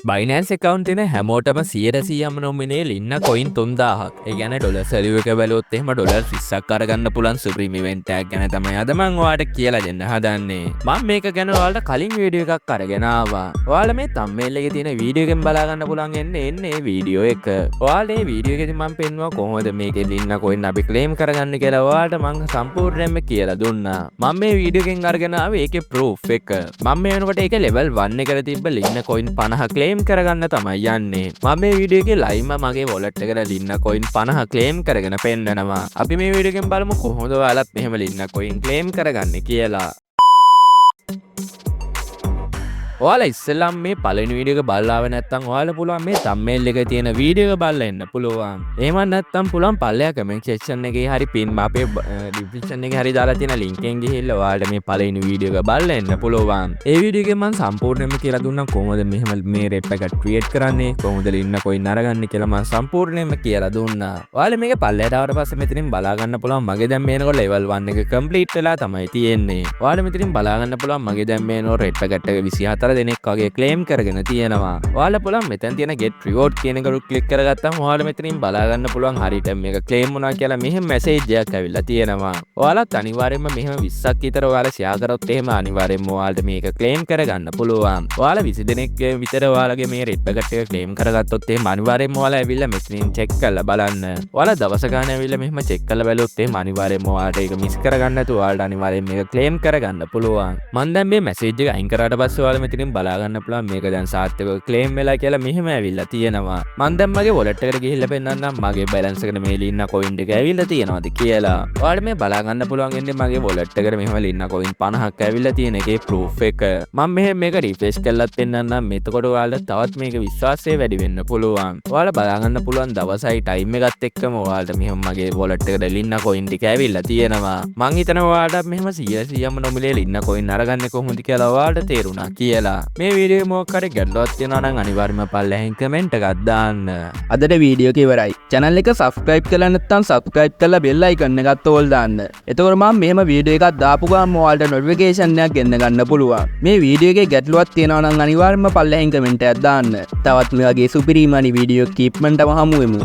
Binance account තියෙන හැමෝටම 100%ම නොමිනේල් ඉන්න coin 3000ක්. ඒ කියන්නේ ඩොලර් සැලියු එක බැලුවොත් එහෙම ඩොලර් 20ක් අරගන්න පුළුවන් සුප්‍රීම ඉවෙන්ට් එකක් ගැන තමයි අද මම ඔයාලට කියලා දෙන්න හදන්නේ. මම මේක ගැන ඔයාලට කලින් වීඩියෝ එකක් අරගෙන ආවා. ඔයාලා මේ thumbnail එකේ තියෙන වීඩියෝ එකෙන් බලා ගන්න පුළුවන් එන්නේ මේ වීඩියෝ එක. ඔයාලා මේ වීඩියෝ එකේදී මම පෙන්නුවා කොහොමද මේකේ ඉන්න coin අපි claim කරගන්න කියලා ඔයාලට මම සම්පූර්ණයෙන්ම කියලා දුන්නා. මම මේ වීඩියෝ එකෙන් අරගෙන ආවේ ඒකේ proof එක. මම මේ වෙනකොට ඒකේ level 1 එකට තිබ්බ ලින්න coin 50 claim කරගන්න තමයි යන්නේ. මම මේ වීඩියෝ එකේ live මගේ wallet එකට ලින්න coin 50 claim කරගෙන පෙන්නනවා. අපි මේ වීඩියෝ එකෙන් බලමු කොහොමද ඔයාලත් මෙහෙම ලින්න coin claim කරගන්නේ කියලා. ඔයාලා ඉස්සෙල්ලාම මේ පළවෙනි වීඩියෝ එක බලලා ආව නැත්නම් ඔයාලා පුළුවන් මේ thumbnail එකේ තියෙන වීඩියෝ එක බලලා එන්න පුළුවන්. එහෙම නැත්නම් පුළුවන් පල්ලෙහා comment section එකේ හරි pin අපේ description එකේ හරි දාලා තියෙන link එකෙන් ගිහිල්ලා ඔයාලට මේ පළවෙනි වීඩියෝ එක බලලා එන්න පුළුවන්. ඒ වීඩියෝ එකෙන් මම සම්පූර්ණයෙන්ම කියලා දුන්නා කොහොමද මෙහෙම මේ rep එක create කරන්නේ, කොහොමද ඉන්න coin අරගන්නේ කියලා මම සම්පූර්ණයෙන්ම කියලා දුන්නා. ඔයාලා මේක පල්ලෙහාට ආවට පස්සේ මෙතනින් බලා ගන්න පුළුවන් මගේ දැන් මේනකොට level 1 එක complete වෙලා තමයි තියෙන්නේ. ඔයාලා මෙතනින් බලා ගන්න පුළුවන් මගේ දැන් මේනකොට rep එකට 24 දෙනෙක් වගේ claim කරගෙන තියෙනවා. ඔයාලා පුළුවන් මෙතන තියෙන get reward කියන එකට ක්ලික් කරගත්තාම ඔයාලා මෙතනින් බලා ගන්න පුළුවන් හරියට මේක claim වුණා කියලා මෙහෙම message එකක් ඇවිල්ලා තියෙනවා. ඔයාලත් අනිවාර්යයෙන්ම මෙහෙම 20ක් විතර ඔයාලා share කරොත් එහෙම අනිවාර්යයෙන්ම ඔයාලට මේක claim කරගන්න පුළුවන්. ඔයාලා 20 දෙනෙක් විතර ඔයාලගේ මේ rep එකට claim කරගත්තොත් එහෙම අනිවාර්යයෙන්ම ඔයාලා ඇවිල්ලා මෙතනින් check කරලා බලන්න. ඔයාලා දවස ගානේ ඇවිල්ලා මෙහෙම check කරලා බැලුවොත් එහෙම අනිවාර්යයෙන්ම ඔයාලට ඒක miss කරගන්න නැතුව ඔයාලට අනිවාර්යයෙන් මේක claim කරගන්න පුළුවන්. මම දැන් මේ message එක අයින් කරාට පස්සේ ඔයාලා මෙතනින් බලා ගන්න පුළුවන් මේක දැන් සාර්ථකව claim වෙලා කියලා මෙහෙම ඇවිල්ලා තියෙනවා. මම දැන් මගේ wallet එකට ගිහිල්ලා පෙන්නන්නම් මගේ balance එකට මේ ලින්න coin එක ඇවිල්ලා තියෙනවද කියලා. ඔයාලට මේ බලා ගන්න පුළුවන් ඉන්නේ මගේ wallet එකට මෙහෙම ලින්න coin 50ක් ඇවිල්ලා තියෙන එකේ proof එක. මම මෙහෙම මේක refresh කරලාත් පෙන්නන්නම්. එතකොට ඔයාලට තවත් මේක විශ්වාසය වැඩි වෙන්න පුළුවන්. ඔයාලා බලා ගන්න පුළුවන් දවසයි time එකත් එක්කම ඔයාලට මෙහෙම මගේ wallet එකට ලින්න coin ටික ඇවිල්ලා තියෙනවා. මං හිතනවා ඔයාලට මෙහෙම 100%ම නොමිලේ ලින්න coin අරගන්නේ කොහොමද කියලා ඔයාලට තේරුණා කියලා. මේ වීඩියෝ මොකක් හරි ගැටලුවක් තියෙනවා නම් අනිවාර්යයෙන්ම පල්ලෙහෙන් කමෙන්ට් එකක් දාන්න. අදට වීඩියෝ එක ඉවරයි. channel එක subscribe කරලා නැත්නම් subscribe කරලා bell icon එකත් ඕල් දාන්න. එතකොට මම මෙහෙම වීඩියෝ එකක් දාපු ගමන් ඔයාලට notification එකක් ගෙන්න ගන්න පුළුවන්. මේ වීඩියෝ එකේ ගැටලුවක් තියෙනවා නම් අනිවාර්යයෙන්ම පල්ලෙහෙන් කමෙන්ට් එකක් දාන්න. තවත් මේ වගේ සුපිරිමනි වීඩියෝ කීප්මන්ටම හමු වෙමු.